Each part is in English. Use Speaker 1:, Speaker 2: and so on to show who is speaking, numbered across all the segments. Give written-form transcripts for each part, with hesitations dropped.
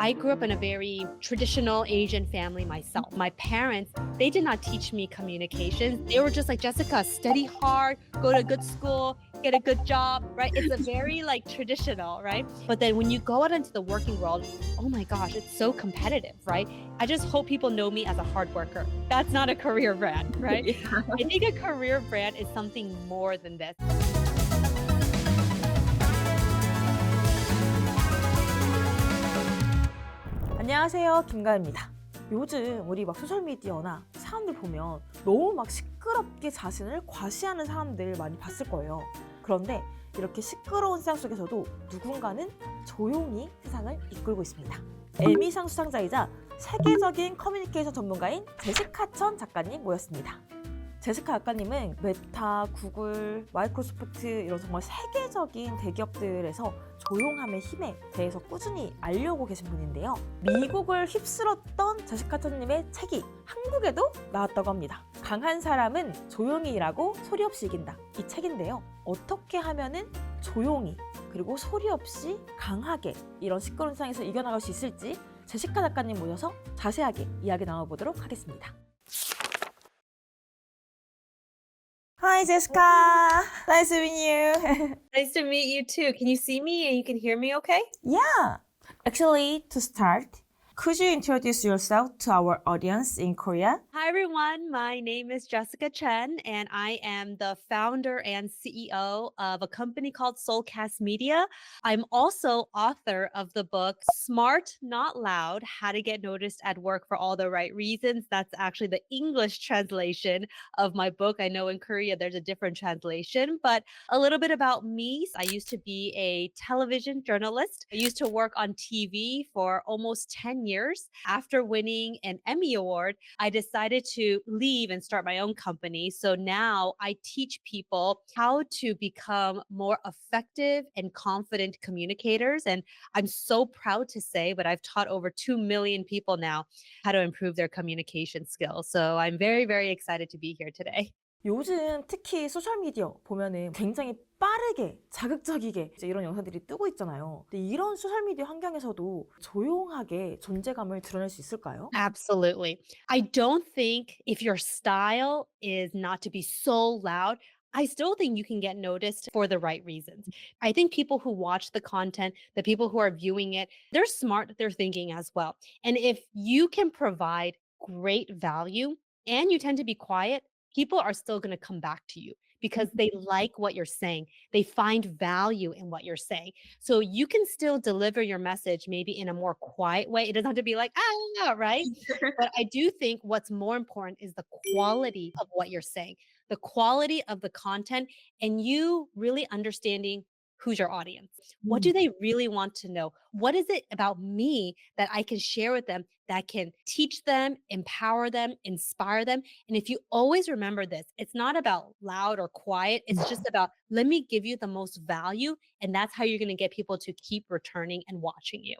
Speaker 1: I grew up in a very traditional Asian family myself. My parents, they did not teach me communications. They were just like, Jessica, study hard, go to a good school, get a good job, right? It's a very like traditional, right? But then when you go out into the working world, oh my gosh, it's so competitive, right? I just hope people know me as a hard worker. That's not a career brand, right?
Speaker 2: Yeah.
Speaker 1: I think a career brand is something more than this.
Speaker 2: 안녕하세요, 김가연입니다. 요즘 우리 막 소셜미디어나 사람들 보면 너무 막 시끄럽게 자신을 과시하는 사람들 많이 봤을 거예요. 그런데 이렇게 시끄러운 세상 속에서도 누군가는 조용히 세상을 이끌고 있습니다. 에미상 수상자이자 세계적인 커뮤니케이션 전문가인 제시카 천 작가님 모였습니다. 제시카 작가님은 메타, 구글, 마이크로소프트 이런 정말 세계적인 대기업들에서 조용함의 힘에 대해서 꾸준히 알려오고 계신 분인데요. 미국을 휩쓸었던 제시카 천님의 책이 한국에도 나왔다고 합니다. 강한 사람은 조용히 일하고 소리 없이 이긴다. 이 책인데요. 어떻게 하면은 조용히 그리고 소리 없이 강하게 이런 시끄러운 세상에서 이겨나갈 수 있을지 제시카 작가님 모셔서 자세하게 이야기 나눠보도록 하겠습니다. Hi, Jessica. Nice to meet you.
Speaker 1: Nice to meet you too. Can you see me and you can hear me okay?
Speaker 2: Yeah. Actually, to start, could you introduce yourself to our audience in Korea?
Speaker 1: Hi, everyone. My name is Jessica Chen, and I am the founder and CEO of a company called Soulcast Media. I'm also author of the book Smart Not Loud: How to Get Noticed at Work for All the Right Reasons. That's actually the English translation of my book. I know in Korea there's a different translation, but a little bit about me. I used to be a television journalist. I used to work on TV for almost 10 years. After winning an Emmy Award, I decided to leave and start my own company. So now I teach people how to become more effective and confident communicators. And I'm so proud to say, but I've taught over 2 million people now how to improve their communication skills. So I'm very, very excited to be here today.
Speaker 2: 요즘 특히 소셜미디어 보면은 굉장히 빠르게 자극적이게 이제 이런 영상들이 뜨고 있잖아요. 근데 이런 소셜미디어 환경에서도 조용하게 존재감을 드러낼 수 있을까요?
Speaker 1: Absolutely. I don't think if your style is not to be so loud, I still think you can get noticed for the right reasons. I think people who watch the content, the people who are viewing it, they're smart, they're thinking as well. And if you can provide great value and you tend to be quiet, people are still going to come back to you because they like what you're saying. They find value in what you're saying. So you can still deliver your message maybe in a more quiet way. It doesn't have to be like, ah, right? But I do think what's more important is the quality of what you're saying, the quality of the content, and you really understanding who's your audience. What do they really want to know? What is it about me that I can share with them that can teach them, empower them, inspire them? And if you always remember this, it's not about loud or quiet. It's just about let me give you the most value. And that's how you're going to get people to keep returning and watching you.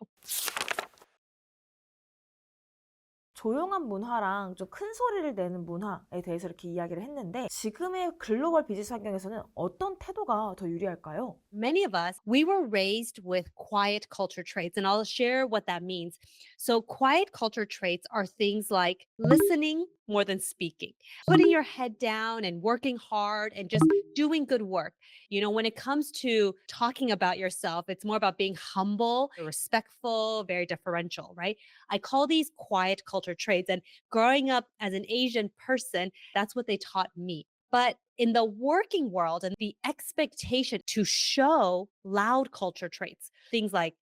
Speaker 2: 조용한 문화랑 좀 큰 소리를 내는 문화에 대해서 이렇게 이야기를 했는데 지금의 글로벌 비즈니스 환경에서는 어떤 태도가 더 유리할까요?
Speaker 1: Many of us, we were raised with quiet culture traits, and I'll share what that means. So, quiet culture traits are things like listening more than speaking, putting your head down and working hard and just doing good work. You know, when it comes to talking about yourself, it's more about being humble, respectful, very differential, right? I call these quiet culture traits. And growing up as an Asian person, that's what they taught me. But in the working world and the expectation to show loud culture traits, things like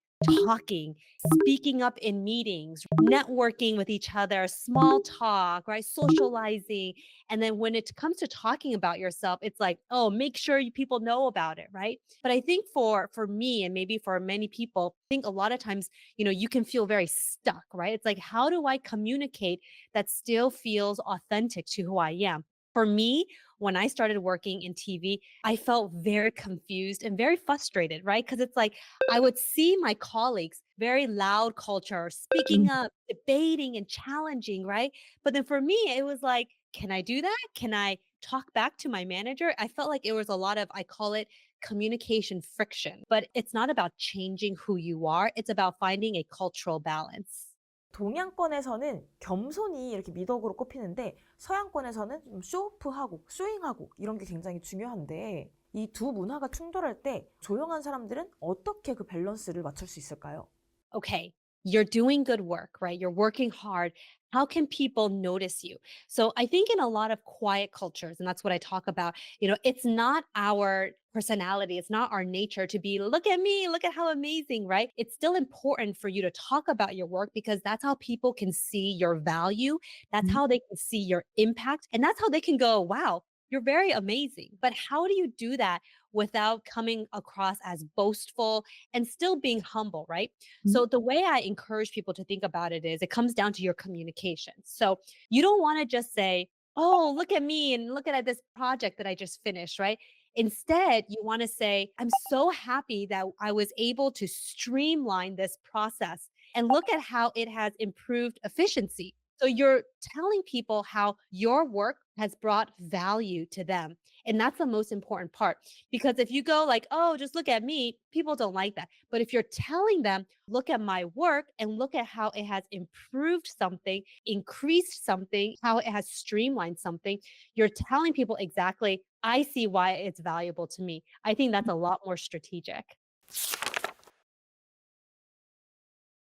Speaker 1: talking, speaking up in meetings, networking with each other, small talk, right? Socializing. And then when it comes to talking about yourself, it's like, oh, make sure people know about it, right? But I think for me and maybe for many people, I think a lot of times, you know, you can feel very stuck, right? It's like, how do I communicate that still feels authentic to who I am? For me, when I started working in TV, I felt very confused and very frustrated, right? Because it's like I would see my colleagues very loud culture, speaking up, debating and challenging, right? But then for me, it was like, can I do that? Can I talk back to my manager? I felt like it was a lot of, I call it communication friction, but it's not about changing who you are. It's about finding a cultural balance.
Speaker 2: 동양권에서는 겸손이 이렇게 미덕으로 꼽히는데 서양권에서는 좀 쇼오프하고 쇼잉하고 이런 게 굉장히 중요한데 이 두 문화가 충돌할 때 조용한 사람들은 어떻게 그 밸런스를 맞출 수 있을까요?
Speaker 1: Okay, you're doing good work, right? You're working hard. How can people notice you? So I think in a lot of quiet cultures, and that's what I talk about, it's not our personality, it's not our nature to be, look at me, look at how amazing, right? It's still important for you to talk about your work because that's how people can see your value. That's
Speaker 2: 음.
Speaker 1: how they can see your impact. And that's how they can go, wow, you're very amazing. But how do you do that without coming across as boastful and still being humble, right?
Speaker 2: 음.
Speaker 1: So the way I encourage people to think about it is it comes down to your communication. So you don't want to just say, "Oh, look at me and look at this project that I just finished," right? Instead, you want to say, "I'm so happy that I was able to streamline this process and look at how it has improved efficiency." So you're telling people how your work has brought value to them. And that's the most important part. Because if you go like, "Oh, just look at me," people don't like that. But if you're telling them, look at my work and look at how it has improved something, increased something, how it has streamlined something, you're telling people exactly, I see why it's valuable to me. I think that's a lot more strategic.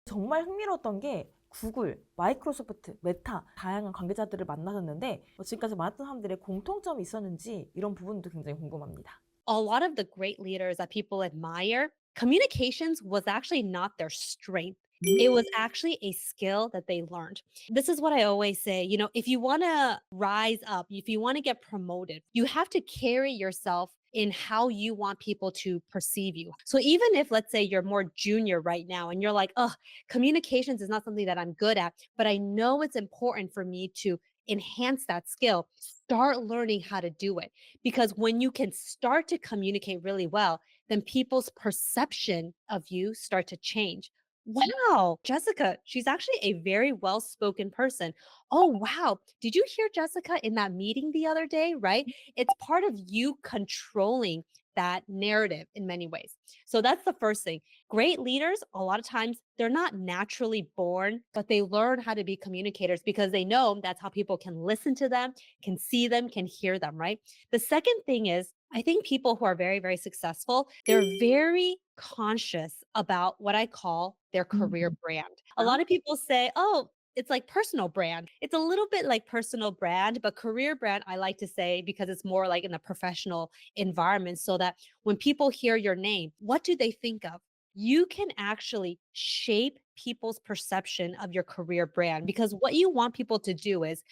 Speaker 2: 정말 흥미로웠던 게 구글, 마이크로소프트, 메타 다양한 관계자들을 만나셨는데 지금까지 만났던 사람들의 공통점이 있었는지 이런 부분도 굉장히 궁금합니다.
Speaker 1: A lot of the great leaders that people admire, communications was actually not their strength. It was actually a skill that they learned. This is what I always say, if you want to rise up, if you want to get promoted, you have to carry yourself in how you want people to perceive you. So even if let's say you're more junior right now and you're like, "Oh, communications is not something that I'm good at, but I know it's important for me to enhance that skill." Start learning how to do it because when you can start to communicate really well, then people's perception of you start to change. Wow, Jessica, she's actually a very well-spoken person. Oh, wow. Did you hear Jessica in that meeting the other day, right? It's part of you controlling that narrative in many ways. So that's the first thing. Great leaders, a lot of times, they're not naturally born, but they learn how to be communicators because they know that's how people can listen to them, can see them, can hear them, right? The second thing is, I think people who are very, very successful, they're very conscious about what I call their
Speaker 2: 음.
Speaker 1: career brand. A
Speaker 2: 아?
Speaker 1: lot of people say, oh, it's like personal brand. It's a little bit like personal brand, but career brand, I like to say, because it's more like in a professional environment, so that when people hear your name, what do they think of? You can actually shape people's perception of your career brand because what you want people to do is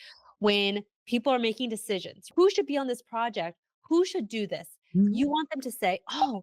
Speaker 1: when people are making decisions, who should be on this project, who should do this,
Speaker 2: 음.
Speaker 1: you want them to say, oh,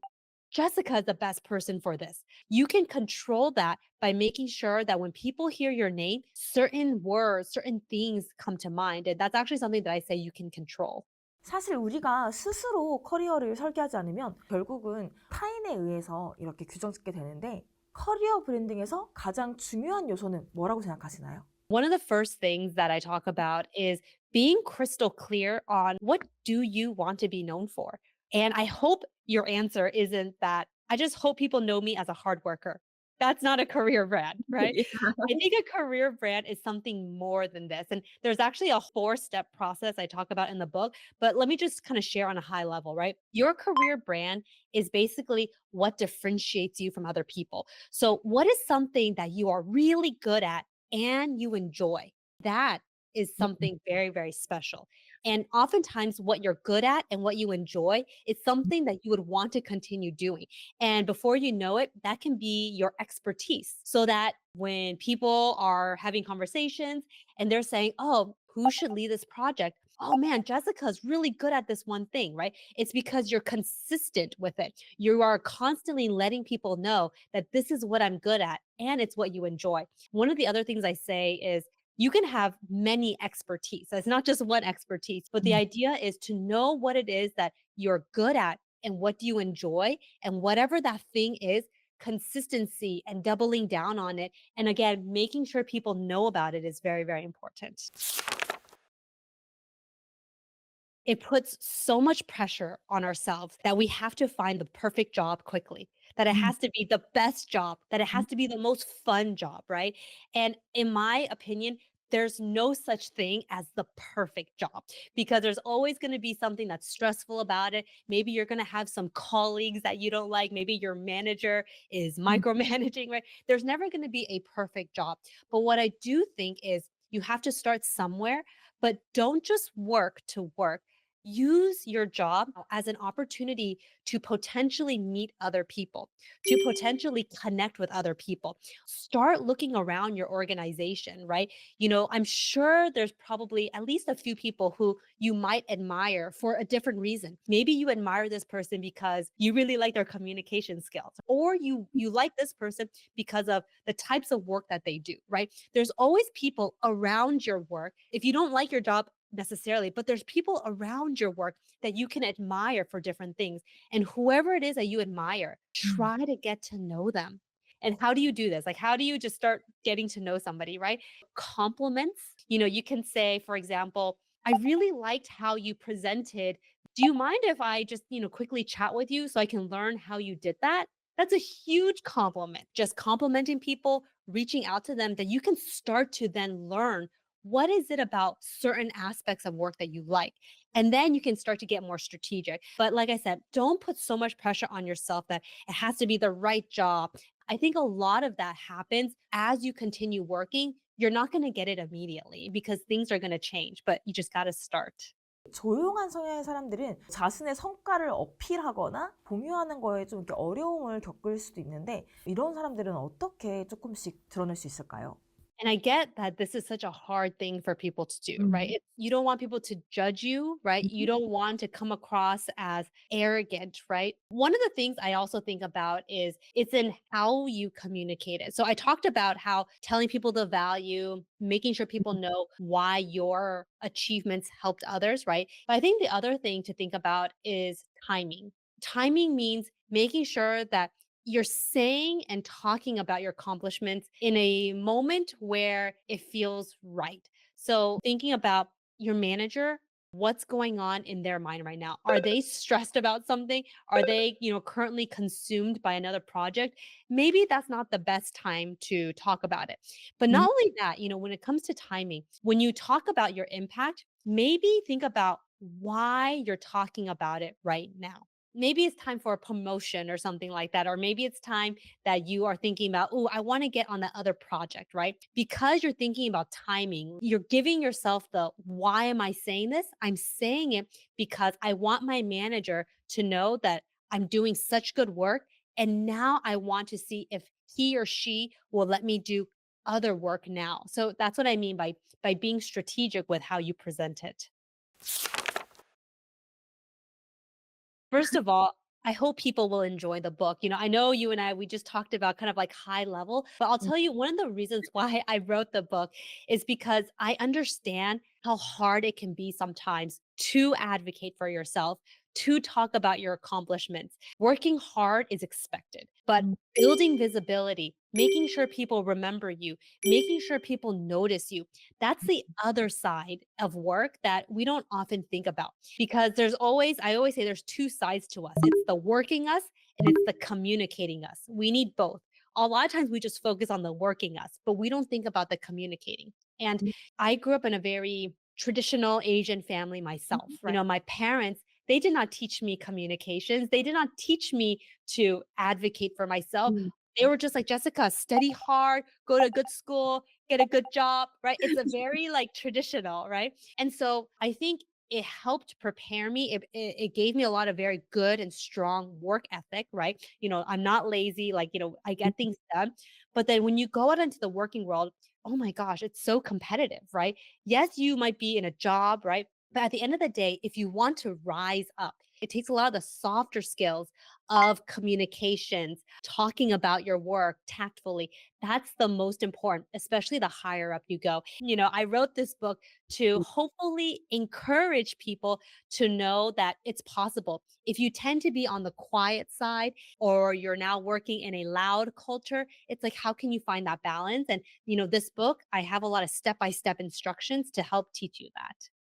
Speaker 1: Jessica is the best person for this. You can control that by making sure that when people hear your name, certain words, certain things come to mind. And that's actually something that I say you can control.
Speaker 2: 사실 우리가 스스로 커리어를 설계하지 않으면 결국은 타인에 의해서 이렇게 규정짓게 되는데 커리어 브랜딩에서 가장 중요한 요소는 뭐라고 생각하시나요?
Speaker 1: One of the first things that I talk about is being crystal clear on what do you want to be known for? And I hope your answer isn't that I just hope people know me as a hard worker. That's not a career brand, right? I think a career brand is something more than this. And there's actually a four-step process I talk about in the book, but let me just kind of share on a high level, right? Your career brand is basically what differentiates you from other people. So, what is something that you are really good at and you enjoy? That is
Speaker 2: 음.
Speaker 1: something very, very special. And oftentimes, what you're good at and what you enjoy is something that you would want to continue doing. And before you know it, that can be your expertise. So that when people are having conversations and they're saying, oh, who should lead this project? Oh man, Jessica's really good at this one thing, right? It's because you're consistent with it. You are constantly letting people know that this is what I'm good at and it's what you enjoy. One of the other things I say is you can have many expertise. So it's not just one expertise, but the
Speaker 2: 음.
Speaker 1: idea is to know what it is that you're good at and what do you enjoy. And whatever that thing is, consistency and doubling down on it. And again, making sure people know about it is very, very important. it puts so much pressure on ourselves that we have to find the perfect job quickly, that it
Speaker 2: 음.
Speaker 1: has to be the best job, that it has to be the most fun job, right? And in my opinion, there's no such thing as the perfect job because there's always going to be something that's stressful about it. Maybe you're going to have some colleagues that you don't like. Maybe your manager is
Speaker 2: 음.
Speaker 1: micromanaging, right? There's never going to be a perfect job. But what I do think is you have to start somewhere, but don't just work to work. Use your job as an opportunity to potentially meet other people, to potentially connect with other people. Start looking around your organization, right? I'm sure there's probably at least a few people who you might admire for a different reason. Maybe you admire this person because you really like their communication skills, or you like this person because of the types of work that they do, right? There's always people around your work. If you don't like your job necessarily, but there's people around your work that you can admire for different things. And whoever it is that you admire,
Speaker 2: 음.
Speaker 1: try to get to know them. And how do you do this? Like, how do you just start getting to know somebody, right? Compliments. You can say, for example, I really liked how you presented. Do you mind if I just, quickly chat with you so I can learn how you did that? That's a huge compliment. Just complimenting people, reaching out to them that you can start to then learn what is it about certain aspects of work that you like. And then you can start to get more strategic. But like I said, don't put so much pressure on yourself that it has to be the right job. I think a lot of that happens as you continue working. You're not going to get it immediately because things are going to change, but you just got to start.
Speaker 2: 조용한 성향의 사람들은 자신의 성과를 어필하거나 공유하는 거에 좀 이렇게 어려움을 겪을 수도 있는데 이런 사람들은 어떻게 쪼끔씩 드러낼 수 있을까요?
Speaker 1: And I get that this is such a hard thing for people to do, right?
Speaker 2: 음.
Speaker 1: You don't want people to judge you, right? You
Speaker 2: 음.
Speaker 1: don't want to come across as arrogant, right? One of the things I also think about is it's in how you communicate it. So I talked about how telling people the value, making sure people know why your achievements helped others, right? But I think the other thing to think about is timing. Timing means making sure that you're saying and talking about your accomplishments in a moment where it feels right. So, thinking about your manager, what's going on in their mind right now? Are they stressed about something? Are they, currently consumed by another project? Maybe that's not the best time to talk about it. But
Speaker 2: 음.
Speaker 1: not only that, when it comes to timing, when you talk about your impact, maybe think about why you're talking about it right now. Maybe it's time for a promotion or something like that. Or maybe it's time that you are thinking about, oh, I want to get on that other project, right? Because you're thinking about timing, you're giving yourself the why am I saying this? I'm saying it because I want my manager to know that I'm doing such good work. And now I want to see if he or she will let me do other work now. So that's what I mean by being strategic with how you present it. First of all, I hope people will enjoy the book. I know you and I, we just talked about kind of like high level, but I'll
Speaker 2: 음.
Speaker 1: tell you one of the reasons why I wrote the book is because I understand how hard it can be sometimes to advocate for yourself, to talk about your accomplishments. Working hard is expected, but
Speaker 2: 음.
Speaker 1: building visibility, making sure people remember you, making sure people notice you, that's the other side of work that we don't often think about because I always say there's two sides to us. It's the working us and it's the communicating us. We need both. A lot of times we just focus on the working us, but we don't think about the communicating. And I grew up in a very traditional Asian family myself.
Speaker 2: Right.
Speaker 1: My parents, they did not teach me communications. They did not teach me to advocate for myself.
Speaker 2: 음.
Speaker 1: They were just like, Jessica, study hard, go to a good school, get a good job, right? It's a very like traditional, right? And so I think it helped prepare me. It gave me a lot of very good and strong work ethic, right? I'm not lazy, like, I get things done. But then when you go out into the working world, oh my gosh, it's so competitive, right? Yes, you might be in a job, right? But at the end of the day, if you want to rise up, it takes a lot of the softer skills of communications, talking about your work tactfully. That's the most important, especially the higher up you go. I wrote this book to hopefully encourage people to know that it's possible. If you tend to be on the quiet side or you're now working in a loud culture, it's like, how can you find that balance? And, this book, I have a lot of step by step instructions to help teach you that.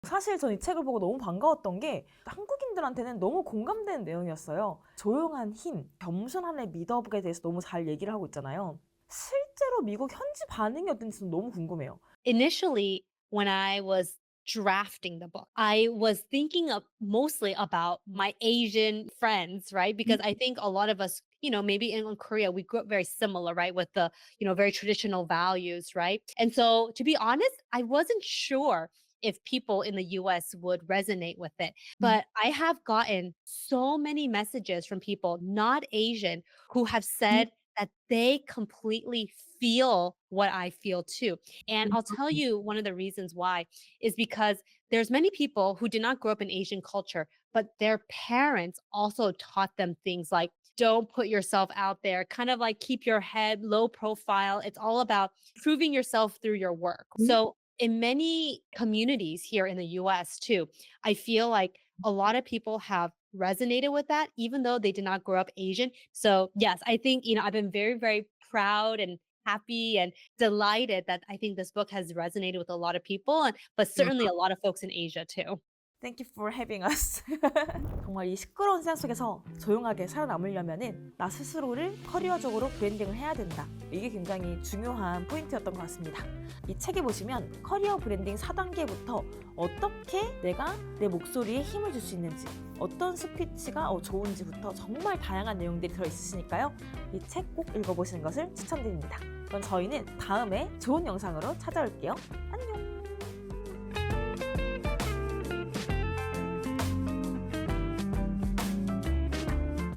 Speaker 2: 사실 전 이 책을 보고 너무 반가웠던 게 한국인들한테는 너무 공감되는 내용이었어요. 조용한 힘, 겸손함의 미덕에 대해서 너무 잘 얘기를 하고 있잖아요. 실제로 미국 현지 반응이 어땠는지 너무 궁금해요.
Speaker 1: Initially, when I was drafting the book, I was thinking of mostly about my Asian friends, right? Because I think a lot of us, maybe in Korea, we grew up very similar, right? With the, very traditional values, right? And so to be honest, I wasn't sure if people in the US would resonate with it. But I have gotten so many messages from people not Asian who have said that they completely feel what I feel too. And I'll tell you one of the reasons why is because there's many people who did not grow up in Asian culture, but their parents also taught them things like don't put yourself out there, kind of like keep your head low profile. It's all about proving yourself through your work. So in many communities here in the US too, I feel like a lot of people have resonated with that, even though they did not grow up Asian. So, yes, I think, I've been very, very proud and happy and delighted that I think this book has resonated with a lot of people, but certainly a lot of folks in Asia too.
Speaker 2: Thank you for having us. 정말 이 시끄러운 세상 속에서 조용하게 살아남으려면은 나 스스로를 커리어적으로 브랜딩을 해야 된다. 이게 굉장히 중요한 포인트였던 것 같습니다. 이 책에 보시면 커리어 브랜딩 4단계부터 어떻게 내가 내 목소리에 힘을 줄 수 있는지, 어떤 스피치가 좋은지부터 정말 다양한 내용들이 들어있으시니까요. 이 책 꼭 읽어보시는 것을 추천드립니다. 그럼 저희는 다음에 좋은 영상으로 찾아올게요. 안녕!